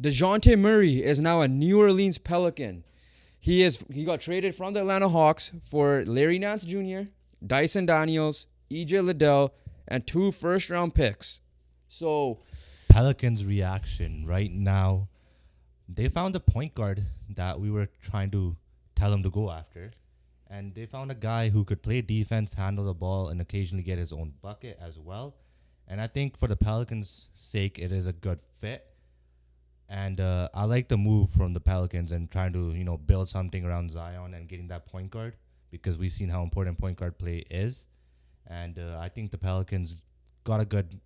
Dejounte Murray is now a New Orleans Pelican. He got traded from the Atlanta Hawks for Larry Nance Jr., Dyson Daniels, EJ Liddell, and 2 first-round picks. So Pelicans' reaction right now, they found a point guard that we were trying to tell them to go after. And they found a guy who could play defense, handle the ball, and occasionally get his own bucket as well. And I think for the Pelicans' sake, it is a good fit. And I like the move from the Pelicans and trying to, build something around Zion and getting that point guard because we've seen how important point guard play is. And I think the Pelicans got a good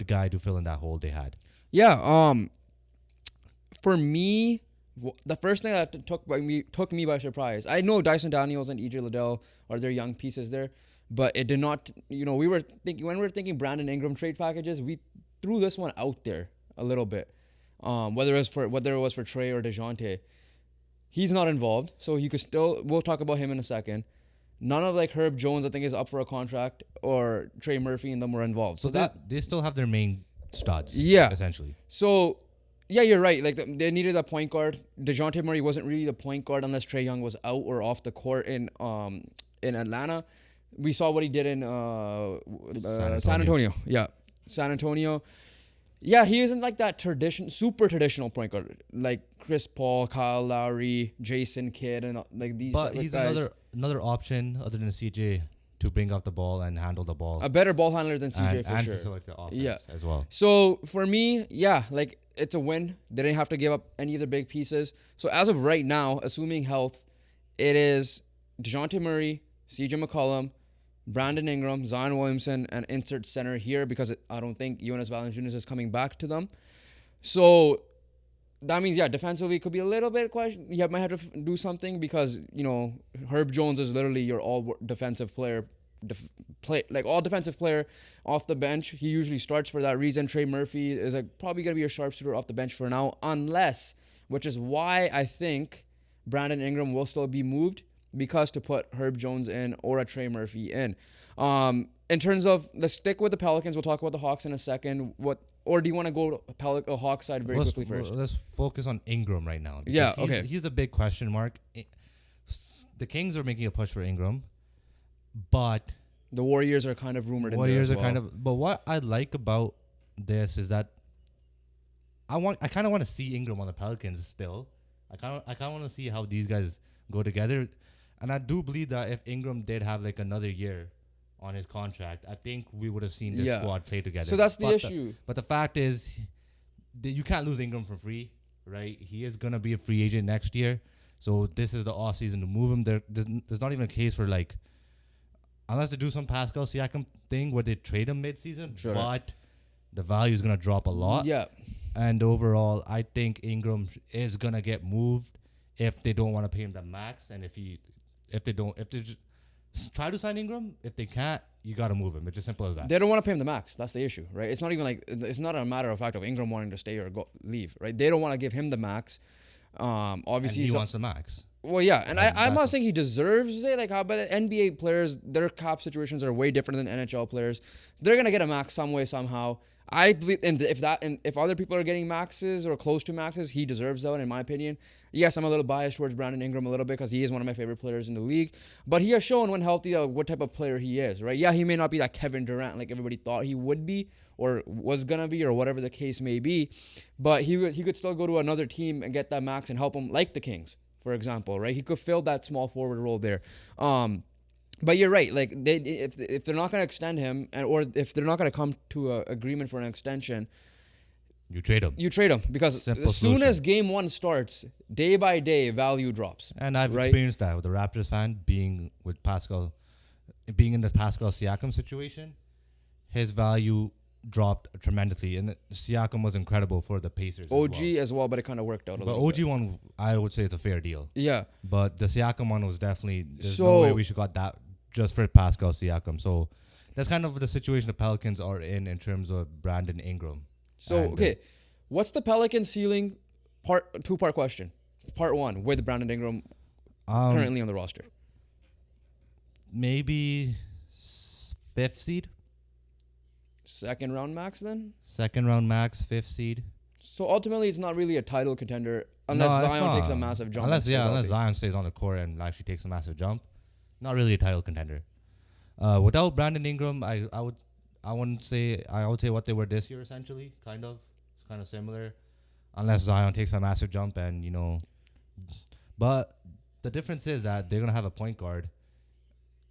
guy to fill in that hole they had. yeah, for me, the first thing that took me by surprise. I know Dyson Daniels and EJ Liddell are their young pieces there, but it did not. We were thinking when we were thinking Brandon Ingram trade packages, we threw this one out there a little bit. Whether it was for Trey or Dejounte, he's not involved, so you could still. We'll talk about him in a second. None of Herb Jones, I think, is up for a contract, or Trey Murphy and them were involved. So they still have their main studs. Yeah, essentially. So yeah, you're right. They needed a point guard. Dejounte Murray wasn't really the point guard unless Trae Young was out or off the court in Atlanta. We saw what he did in San Antonio. Yeah, San Antonio. Yeah, he isn't like that super traditional point guard like Chris Paul, Kyle Lowry, Jason Kidd, and these. But he's guys. another option other than CJ to bring up the ball and handle the ball. A better ball handler than CJ for and sure. facilitate the offense as well. So for me, yeah, it's a win. They didn't have to give up any of their big pieces. So as of right now, assuming health, it is Dejounte Murray, CJ McCollum, Brandon Ingram, Zion Williamson, and insert center here because I don't think Jonas Valanciunas is coming back to them. So that means, yeah, defensively it could be a little bit question. You might have to do something because, Herb Jones is literally your all defensive player. All defensive player off the bench. He usually starts for that reason. Trey Murphy is probably going to be a sharpshooter off the bench for now, which is why I think Brandon Ingram will still be moved, because to put Herb Jones in or a Trey Murphy in. In terms of, let's stick with the Pelicans. We'll talk about the Hawks in a second. Or do you want to go to Hawks side quickly first? Let's focus on Ingram right now. Yeah, okay. He's a big question mark. The Kings are making a push for Ingram, but the Warriors are kind of rumored in there as well. But what I like about this is that I kind of want to see Ingram on the Pelicans still. I kind of want to see how these guys go together. And I do believe that if Ingram did have another year on his contract, I think we would have seen this squad play together. So that's the issue. But the fact is, you can't lose Ingram for free, right? He is going to be a free agent next year. So this is the offseason to move him. There's not even a case for unless they do some Pascal Siakam thing where they trade him mid-season, sure. But the value is going to drop a lot. Yeah. And overall, I think Ingram is going to get moved if they don't want to pay him the max. And if they just try to sign Ingram, if they can't, you got to move him. It's as simple as that. They don't want to pay him the max. That's the issue, right? It's not even it's not a matter of fact of Ingram wanting to stay or leave, right? They don't want to give him the max. Obviously, and he wants the max. Well, yeah, and I'm not saying he deserves it, but NBA players, their cap situations are way different than NHL players. They're gonna get a max some way, somehow. I believe, and if other people are getting maxes or close to maxes, he deserves that, in my opinion. Yes, I'm a little biased towards Brandon Ingram a little bit because he is one of my favorite players in the league, but he has shown when healthy what type of player he is, right? Yeah, he may not be that Kevin Durant like everybody thought he would be or was gonna be or whatever the case may be, but he could still go to another team and get that max and help them, like the Kings, for example, right? He could fill that small forward role there. But you're right. If they're not going to extend him, or if they're not going to come to an agreement for an extension, you trade him. Because Simple as soon solution. as game one starts, day by day, value drops. And I've experienced that with the Raptors fan being in the Pascal Siakam situation. His value dropped tremendously, and Siakam was incredible for the Pacers. OG as well, but it kind of worked out a little bit. But OG one, I would say it's a fair deal. Yeah. But the Siakam one was definitely, there's no way we should got that just for Pascal Siakam. So that's kind of the situation the Pelicans are in terms of Brandon Ingram. So, okay, what's the Pelicans ceiling? Two-part question. Part one, with Brandon Ingram currently on the roster. Maybe 5th seed. Second round max then? Second round max, 5th seed. So ultimately, it's not really a title contender No, unless it's Zion takes a not. massive jump. Unless and stays unless healthy. Zion stays on the court and actually takes a massive jump, not really a title contender. Without Brandon Ingram, I wouldn't say I would say what they were this year essentially, kind of similar, unless Zion takes a massive jump and but the difference is that they're gonna have a point guard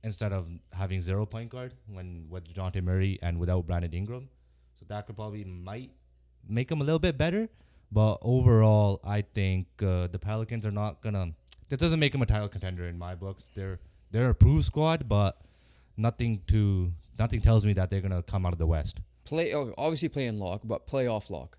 instead of having zero point guard when with Dejounte Murray and without Brandon Ingram, so that could probably might make them a little bit better. But overall, I think the Pelicans are not gonna. This doesn't make them a title contender in my books. They're a proof squad, but nothing tells me that they're gonna come out of the West. Obviously play in lock, but playoff lock.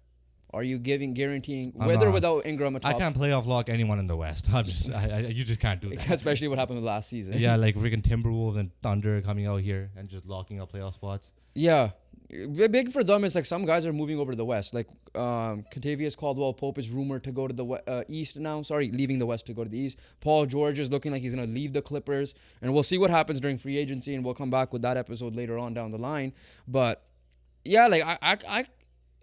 Are you guaranteeing I'm with or not. without Ingram a I top? can't playoff lock anyone in the West. You just can't do that. Especially what happened last season. Yeah, like freaking Timberwolves and Thunder coming out here and just locking up playoff spots. Yeah. Big for them is like some guys are moving over to the West. Like Contavious Caldwell Pope is rumored to go to the East now. Sorry, leaving the West to go to the East. Paul George is looking like he's going to leave the Clippers. And we'll see what happens during free agency, and we'll come back with that episode later on down the line. But yeah, like I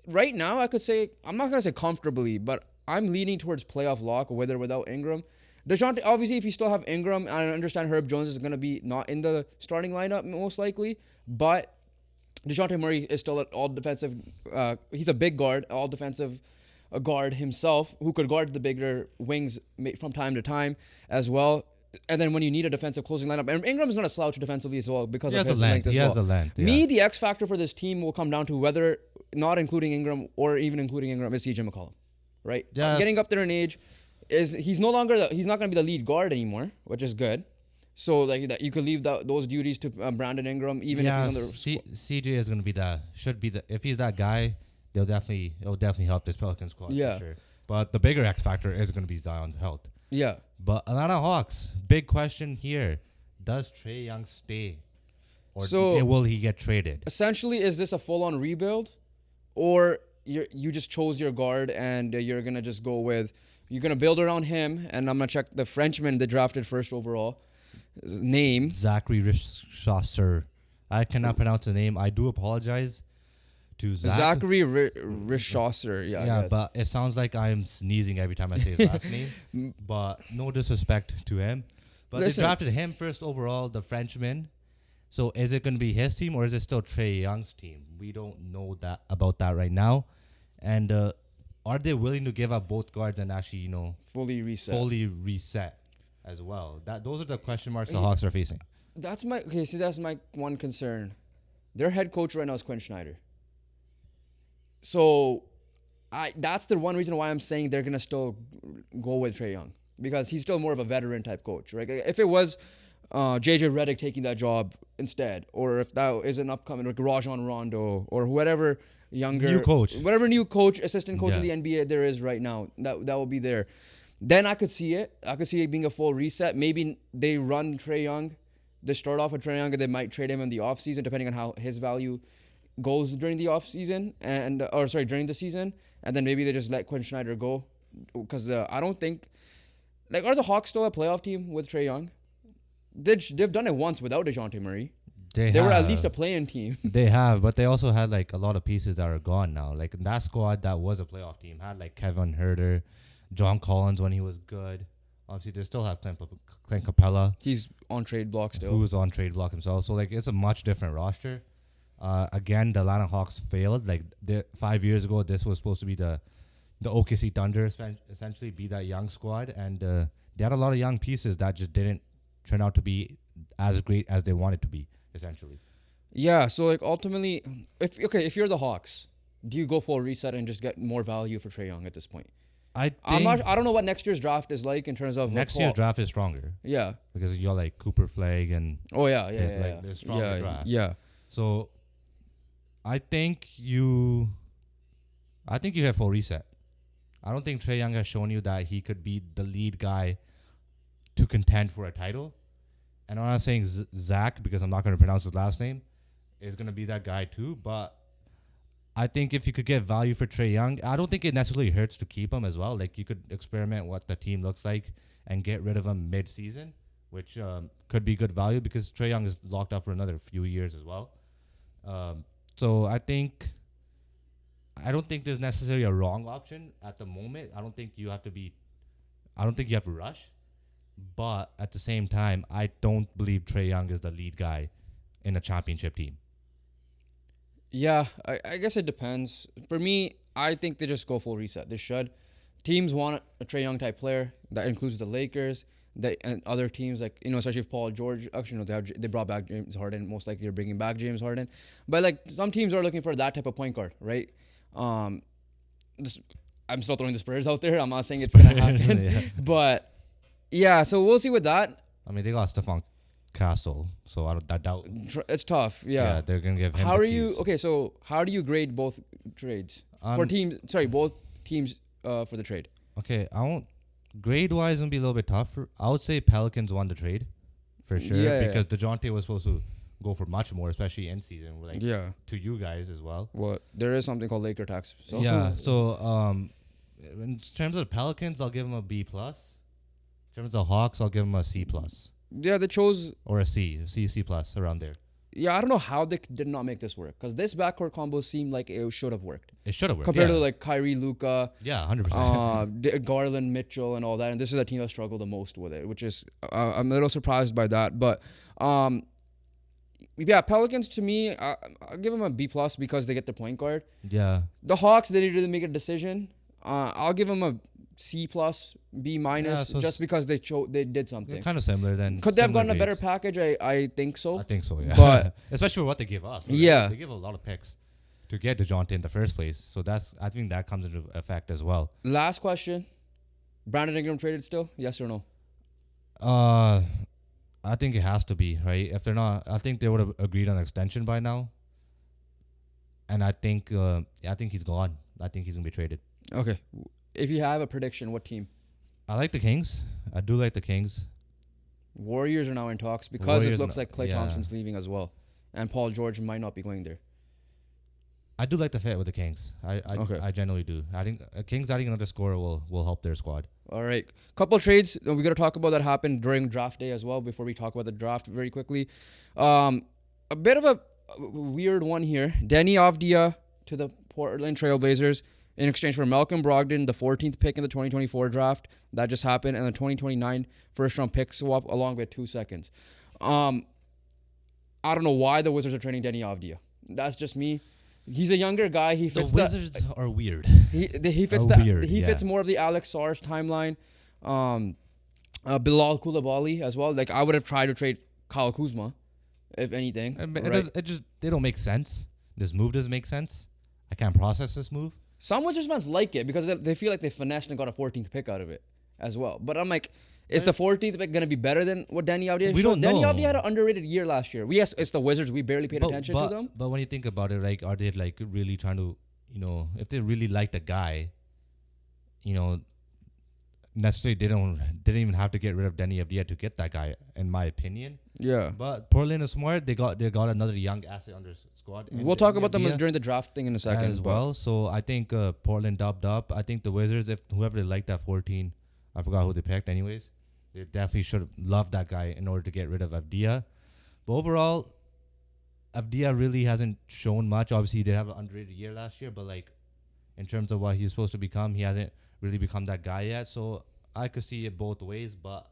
right now I could say, I'm not going to say comfortably, but I'm leaning towards playoff lock with or without Ingram. Dejounte, obviously, if you still have Ingram, I understand Herb Jones is going to be not in the starting lineup most likely, but Dejounte Murray is still an all defensive. He's a big guard, all defensive guard himself, who could guard the bigger wings from time to time as well. And then when you need a defensive closing lineup, and Ingram's not a slouch defensively as well because of his length as well. He has the length. Yeah. Me, the X factor for this team will come down to whether not including Ingram or even including Ingram is CJ McCollum, right? Yes. Getting up there in age, he's not going to be the lead guard anymore, which is good. So like that, you could leave those duties to Brandon Ingram, even if he's on the CJ is gonna be if he's that guy, it'll definitely help this Pelicans squad for sure. But the bigger X factor is gonna be Zion's health. Yeah. But Atlanta Hawks, big question here: does Trae Young stay, or will he get traded? Essentially, is this a full-on rebuild, or you just chose your guard and you're gonna just go with you're gonna build around him? And I'm gonna check the Frenchman they drafted first overall. Name Zachary Richosser. I cannot pronounce the name. I do apologize to Zachary Richosser. Yeah, but it sounds like I'm sneezing every time I say his last name. But no disrespect to him. But they drafted him first overall, the Frenchman. So is it going to be his team or is it still Trae Young's team? We don't know about that right now. And are they willing to give up both guards and actually, fully reset as well? Those are the question marks the Hawks are facing. That's my one concern. Their head coach right now is Quinn Snyder. So that's the one reason why I'm saying they're gonna still go with Trae Young, because he's still more of a veteran type coach, right? If it was JJ Redick taking that job instead, or if that is an upcoming like Rajon Rondo or whatever new coach, assistant coach of the NBA there is right now, that will be there. Then I could see it. I could see it being a full reset. Maybe they run Trae Young. They start off with Trae Young and they might trade him in the offseason, depending on how his value goes during the offseason during the season. And then maybe they just let Quinn Snyder go. Because I don't think, are the Hawks still a playoff team with Trae Young? They've done it once without Dejounte Murray. They were at least a play-in team. They have, but they also had a lot of pieces that are gone now. Like that squad that was a playoff team had Kevin Huerter, John Collins when he was good. Obviously, they still have Clint Capella. He's on trade block still. Who's on trade block himself. So, it's a much different roster. Again, the Atlanta Hawks failed. 5 years ago, this was supposed to be the OKC Thunder, essentially be that young squad. And they had a lot of young pieces that just didn't turn out to be as great as they wanted to be, essentially. Yeah, so, ultimately, if you're the Hawks, do you go full reset and just get more value for Trae Young at this point? I don't know what next year's draft is like in terms of next year's draft is stronger. Yeah, because you got Cooper Flag and there's stronger draft. Yeah. So I think you have full reset. I don't think Trae Young has shown you that he could be the lead guy to contend for a title. And I'm not saying Zach, because I'm not going to pronounce his last name, is going to be that guy too. But I think if you could get value for Trae Young, I don't think it necessarily hurts to keep him as well. You could experiment what the team looks like and get rid of him mid-season, which could be good value because Trae Young is locked up for another few years as well. So I think I don't think there's necessarily a wrong option at the moment. I don't think you have to rush. But at the same time, I don't believe Trae Young is the lead guy in a championship team. Yeah, I guess it depends. For me, I think they just go full reset. They should. Teams want a Trae Young type player. That includes the Lakers, and other teams like, especially if Paul George. Actually, no, they brought back James Harden. Most likely, they're bringing back James Harden. But like some teams are looking for that type of point guard, right? I'm still throwing the Spurs out there. I'm not saying it's gonna happen, Yeah. but yeah. So we'll see with that. I mean, they got Stephon Castle, so I doubt. It's tough. Yeah. They're gonna give him. How the are you? keys. Okay, so how do you grade both trades for teams? Sorry, both teams for the trade. Okay, I won't. Grade wise, it'll be a little bit tougher. I would say Pelicans won the trade for sure because Dejounte was supposed to go for much more, especially in season. Like to you guys as well. Well, there is something called Laker tax. So. Yeah. So in terms of the Pelicans, I'll give them a B plus. In terms of Hawks, I'll give them a C plus. Yeah, they chose or a C plus around there. Yeah, I don't know how they did not make this work because this backcourt combo seemed like it should have worked. It should have worked compared to like Kyrie, Luka, 100%. Garland, Mitchell, and all that. And this is a team that struggled the most with it, which is I'm a little surprised by that. But yeah, Pelicans to me, I'll give them a B plus because they get the point guard. Yeah. The Hawks, they didn't really make a decision. I'll give them a C plus, B minus, just because they did something. Kind of similar then. Could they have gotten a better package? I think so. I think so, yeah. But especially for what they give up. Right? Yeah. They give a lot of picks to get Dejounte in the first place. So I think that comes into effect as well. Last question. Brandon Ingram traded still? Yes or no? I think it has to be, right? If they're not, I think they would have agreed on extension by now. And I think he's gone. I think he's going to be traded. Okay. If you have a prediction, what team? I like the Kings. I do like the Kings. Warriors are now in talks because it looks like Klay Thompson's leaving as well. And Paul George might not be going there. I do like the fit with the Kings. I genuinely do. I think Kings adding another scorer will help their squad. All right. Couple trades we got to talk about that happened during draft day as well before we talk about the draft very quickly. A bit of a weird one here. Denny Avdia to the Portland Trail Blazers in exchange for Malcolm Brogdon, the 14th pick in the 2024 draft. That just happened. And the 2029 first-round pick swap along with 2 seconds. I don't know why the Wizards are trading Denny Avdia. That's just me. He's a younger guy. He fits the Wizards are weird. He fits more of the Alex Sarge timeline. Bilal Coulibaly as well. Like I would have tried to trade Kyle Kuzma, if anything. They don't make sense. This move doesn't make sense. I can't process this move. Some Wizards fans like it because they feel like they finessed and got a 14th pick out of it as well. But I'm like, is the 14th pick going to be better than what Denny Avdia showed? We don't know. Denny Avdia had an underrated year last year. Yes, it's the Wizards. We barely paid attention to them. But when you think about it, like, are they like really trying to, if they really like the guy, necessarily didn't even have to get rid of Denny Avdia to get that guy, in my opinion. Yeah. But Portland is smart. They got another young asset on their squad. We'll talk about them during the draft thing in a second as well. So I think Portland dubbed up. I think the Wizards, if whoever they liked that 14, I forgot who they picked anyways. They definitely should have loved that guy in order to get rid of Avdia. But overall, Avdia really hasn't shown much. Obviously, he did have an underrated year last year, but like in terms of what he's supposed to become, he hasn't really become that guy yet. So I could see it both ways, but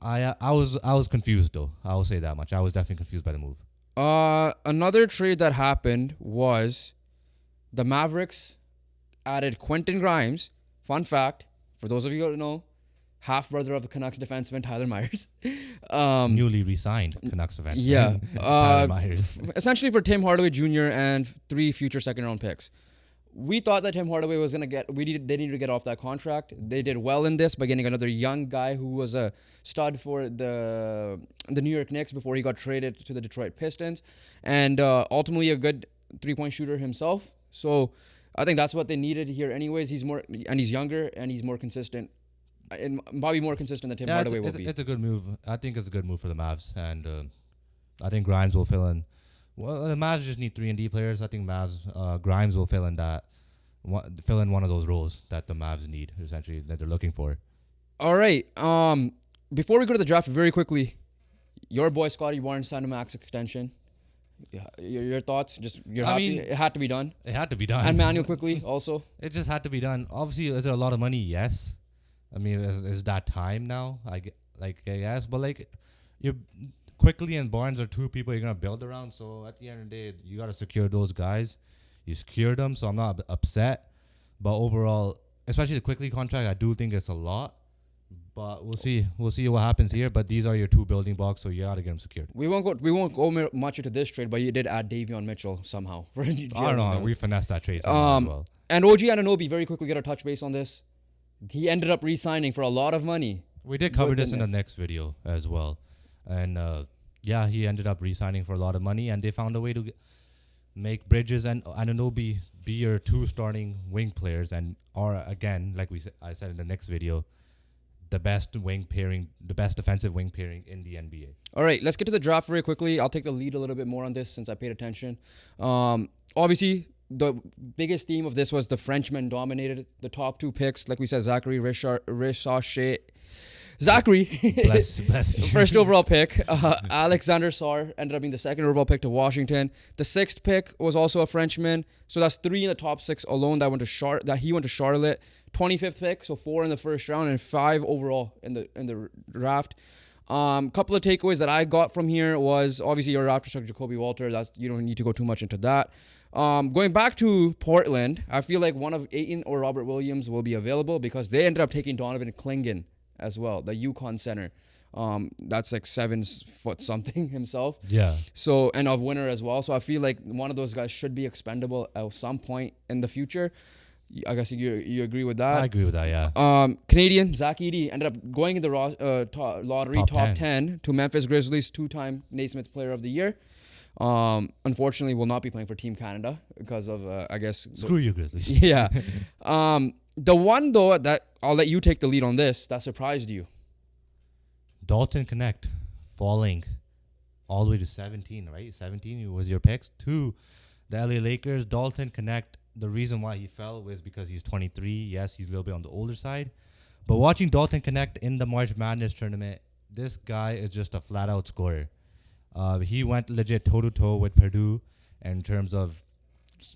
I was confused though. I will say that much. I was definitely confused by the move. Another trade that happened was the Mavericks added Quentin Grimes. Fun fact, for those of you who don't know, half-brother of the Canucks defenseman Tyler Myers. Newly re-signed Canucks defenseman. Yeah. Tyler Myers. Essentially for Tim Hardaway Jr. and 3 future second-round picks. We thought that Tim Hardaway was going to get... They needed to get off that contract. They did well in this by getting another young guy who was a stud for the New York Knicks before he got traded to the Detroit Pistons. And ultimately a good three-point shooter himself. So I think that's what they needed here anyways. He's younger and he's more consistent. And probably more consistent than Tim Hardaway will be. It's a good move. I think it's a good move for the Mavs. And I think Grimes will fill in. Well, the Mavs just need 3-and-D players. I think Grimes will fill in one of those roles that the Mavs need, essentially, that they're looking for. All right. Before we go to the draft, very quickly, your boy Scotty Barnes signed a max extension. Yeah, your thoughts? Just you're I happy mean, it had to be done. It had to be done. And Manuel quickly also. It just had to be done. Obviously, is it a lot of money? Yes. I mean, is that time now? I guess, but like, you quickly and Barnes are two people you're gonna build around. So at the end of the day, you gotta secure those guys. You secured them, so I'm not upset. But overall, especially the quickly contract, I do think it's a lot. But we'll see. We'll see what happens here. But these are your two building blocks, so you gotta get them secured. We won't go much into this trade, but you did add Davion Mitchell somehow. I don't know. We finessed that trade somehow as well. And OG Anunoby, very quickly get a touch base on this. He ended up re-signing for a lot of money. We did cover this in the next video as well. And yeah, he ended up re-signing for a lot of money, and they found a way to make Bridges and Anunoby be your two starting wing players, and are again, like I said in the next video, the best wing pairing, the best defensive wing pairing in the NBA. All right, let's get to the draft very quickly. I'll take the lead a little bit more on this since I paid attention. Obviously, the biggest theme of this was the Frenchmen dominated the top two picks. Like we said, Zachary Richarchet. Zachary, bless you. First overall pick. Alexander Sarr ended up being the second overall pick to Washington. The sixth pick was also a Frenchman. So that's 3 in the top 6 alone that he went to Charlotte. 25th pick, so 4 in the first round and 5 overall in the draft. Couple of takeaways that I got from here was obviously your Raptors took Jacoby Walter. You don't need to go too much into that. Going back to Portland, I feel like one of Ayton or Robert Williams will be available because they ended up taking Donovan Clingan as well, the UConn center. That's like 7 foot something himself. Yeah. So, and a winner as well. So I feel like one of those guys should be expendable at some point in the future. I guess you agree with that. I agree with that, yeah. Canadian Zach Edey ended up going in the lottery top 10 to Memphis Grizzlies, 2-time Naismith Player of the Year. Unfortunately, will not be playing for Team Canada because of, I guess... Screw you, Grizzlies. Yeah. The one, though, that I'll let you take the lead on this, that surprised you. Dalton Connect falling all the way to 17, right? 17 was your picks. 2, the LA Lakers. Dalton Connect, the reason why he fell was because he's 23. Yes, he's a little bit on the older side. But watching Dalton Connect in the March Madness tournament, this guy is just a flat-out scorer. He went legit toe-to-toe with Purdue in terms of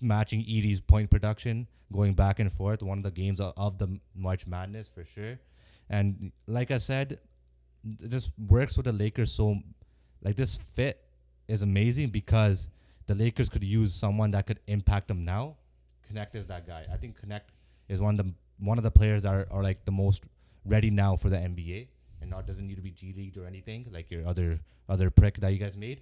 matching Edey's point production, going back and forth. One of the games of the March Madness for sure. And like I said, this works with the Lakers. So like this fit is amazing because the Lakers could use someone that could impact them now. Connect is that guy. I think Connect is one of the players that are like the most ready now for the NBA, and not doesn't need to be G League or anything like your other prick that you guys made.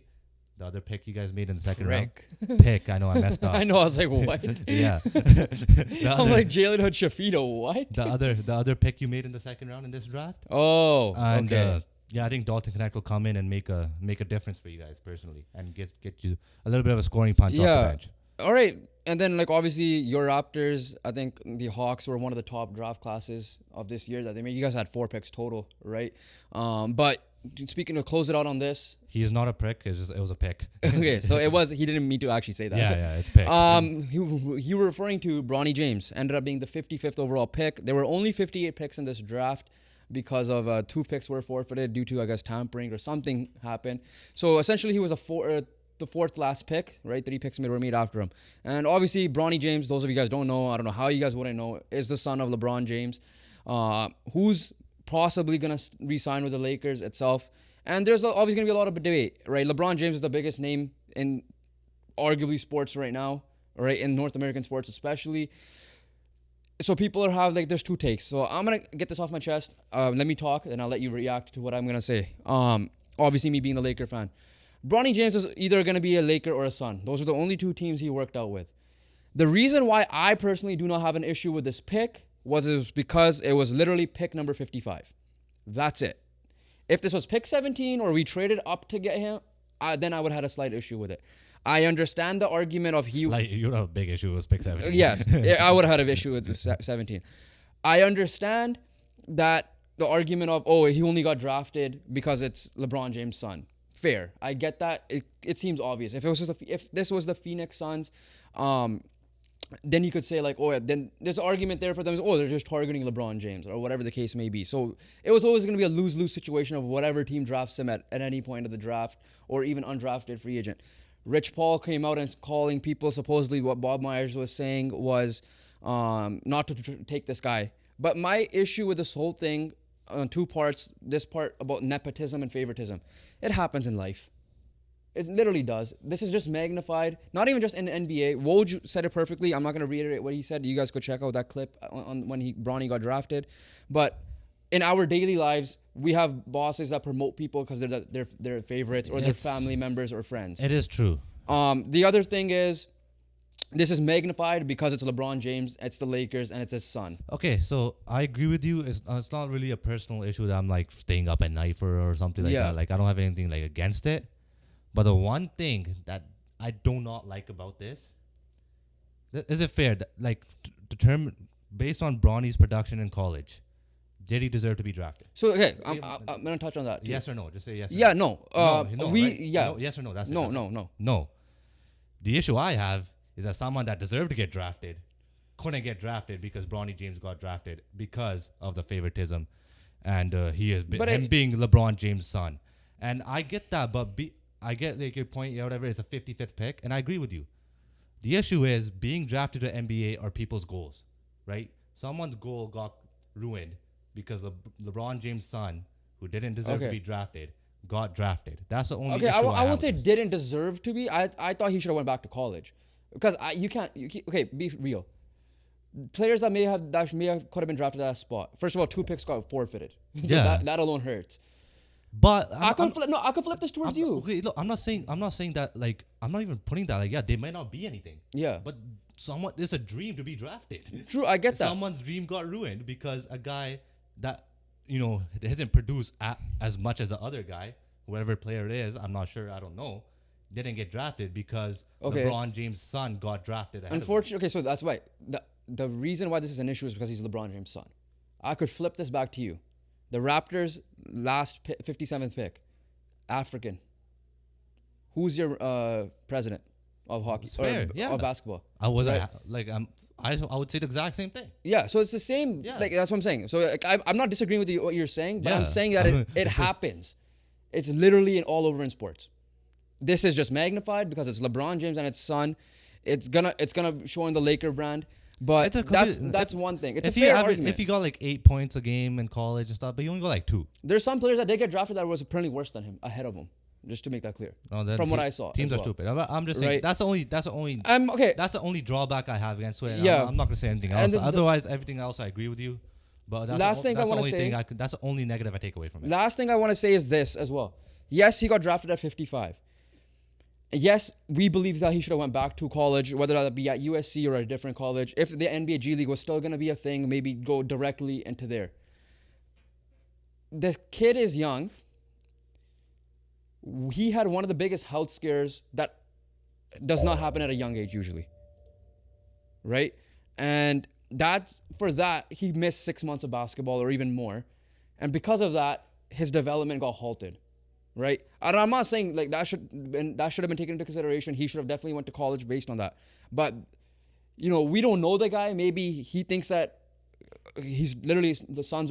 The other pick you guys made in the second round. Pick. I know I messed up. I know. I was like, what? Yeah. I'm like Jalen Hood Shafito. What? The other pick you made in the second round in this draft. Oh. And, okay. Yeah, I think Dalton Connect will come in and make a difference for you guys personally and get you a little bit of a scoring punch off the bench. All right. And then, like, obviously, your Raptors, I think the Hawks were one of the top draft classes of this year that they made. You guys had 4 picks total, right? But speaking to close it out on this. He's not a prick. It was a pick. Okay, so he didn't mean to actually say that. Yeah, it's pick. You were referring to Bronny James. Ended up being the 55th overall pick. There were only 58 picks in this draft because of 2 picks were forfeited due to, I guess, tampering or something happened. So essentially, he was the 4th last pick, right? 3 picks were made after him. And obviously, Bronny James, those of you guys don't know, I don't know how you guys wouldn't know, is the son of LeBron James, who's possibly going to re-sign with the Lakers itself. And there's obviously going to be a lot of debate, right? LeBron James is the biggest name in arguably sports right now, right? In North American sports especially. So people there's 2 takes. So I'm going to get this off my chest. Let me talk, and I'll let you react to what I'm going to say. Obviously, me being the Laker fan. Bronny James is either going to be a Laker or a Sun. Those are the only 2 teams he worked out with. The reason why I personally do not have an issue with this pick was because it was literally pick number 55. That's it. If this was pick 17 or we traded up to get him, then I would have had a slight issue with it. I understand the argument of you don't have a big issue with pick 17. Yes, I would have had an issue with 17. I understand that the argument of, he only got drafted because it's LeBron James' son. Fair. I get that. It seems obvious. If this was the Phoenix Suns, then you could say then there's an argument there for them. They're just targeting LeBron James or whatever the case may be. So it was always going to be a lose-lose situation of whatever team drafts him at any point of the draft or even undrafted free agent. Rich Paul came out and calling people supposedly what Bob Myers was saying was not to take this guy. But my issue with this whole thing on two parts, this part about nepotism and favoritism, it happens in life. It literally does. This is just magnified, not even just in the NBA. Woj said it perfectly. I'm not going to reiterate what he said. You guys could check out that clip on when Bronny got drafted. But in our daily lives, we have bosses that promote people because they're their favorites or their family members or friends. It is true. The other thing is, this is magnified because it's LeBron James, it's the Lakers, and it's his son. Okay, so I agree with you. It's not really a personal issue that I'm like staying up at night for or something like that. Like I don't have anything like against it. But the one thing that I do not like about this, is it fair that like determine based on Bronny's production in college, did he deserve to be drafted? So okay, I'm gonna touch on that too. Yes or no? Just say yes. Yeah, no. No, we right? yeah. No, yes or no? That's it. No. The issue I have is that someone that deserved to get drafted couldn't get drafted because Bronny James got drafted because of the favoritism, and he is being LeBron James' son. And I get that, but I get like your point. Whatever, it's a 55th pick, and I agree with you. The issue is being drafted to NBA are people's goals, right? Someone's goal got ruined because LeBron James' son, who didn't deserve to be drafted, got drafted. That's the only issue I won't say didn't deserve to be. I thought he should have went back to college. Because be real. Players that could have been drafted at that spot. First of all, 2 picks got forfeited. Yeah, that alone hurts. But I could flip this towards you. Okay, look, I'm not saying that. Like, I'm not even putting that. Like, yeah, they might not be anything. Yeah, but it's a dream to be drafted. True, I get that. Someone's dream got ruined because a guy that hasn't produced as much as the other guy, whoever player it is. I'm not sure. I don't know. Didn't get drafted because LeBron James' son got drafted. Unfortunately, okay, so that's why the reason why this is an issue is because he's LeBron James' son. I could flip this back to you. The Raptors' last 57th pick, African. Who's your president of hockey of basketball? I would say the exact same thing. Yeah, so it's the same. Yeah. Like that's what I'm saying. So like, I'm not disagreeing with what you're saying, but I'm saying that it happens. It's literally all over in sports. This is just magnified because it's LeBron James and his son. It's gonna show in the Laker brand, but that's one thing. It's a fair argument. If you got like 8 points a game in college and stuff, but you only got like 2. There's some players that did get drafted that was apparently worse than him, ahead of him. Just to make that clear, from what I saw. Teams are stupid. I'm just saying right? That's the only. Okay. That's the only drawback I have against it. Yeah. I'm not gonna say anything else. Otherwise, everything else I agree with you. But that's the only negative I take away from it. Last thing I want to say is this as well. Yes, he got drafted at 55. Yes, we believe that he should have went back to college, whether that be at USC or a different college. If the NBA G League was still going to be a thing, maybe go directly into there. This kid is young. He had one of the biggest health scares that does not happen at a young age usually. Right? And he missed 6 months of basketball or even more. And because of that, his development got halted. Right, and I'm not saying like that should have been taken into consideration. He should have definitely went to college based on that. But we don't know the guy. Maybe he thinks that he's literally the son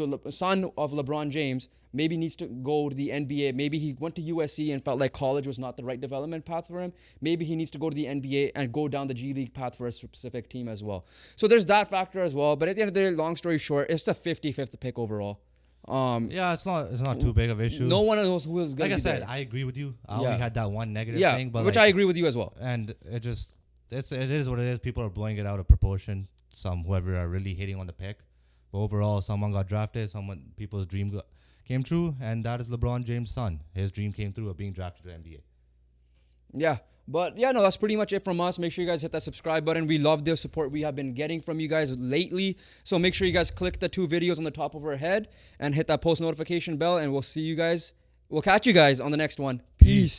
of LeBron James. Maybe needs to go to the NBA. Maybe he went to USC and felt like college was not the right development path for him. Maybe he needs to go to the NBA and go down the G League path for a specific team as well. So there's that factor as well. But at the end of the day, long story short, it's the 55th pick overall. It's not too big of an issue. No one knows who is going to be there. Like I said, I agree with you. I only had that one negative thing, but which I agree with you as well. And it is what it is. People are blowing it out of proportion. Whoever are really hating on the pick. But overall, someone got drafted. People's dream came true, and that is LeBron James' son. His dream came through of being drafted to the NBA. Yeah. But yeah, no, that's pretty much it from us. Make sure you guys hit that subscribe button. We love the support we have been getting from you guys lately. So make sure you guys click the 2 videos on the top of our head and hit that post notification bell. And we'll catch you guys on the next one. Peace.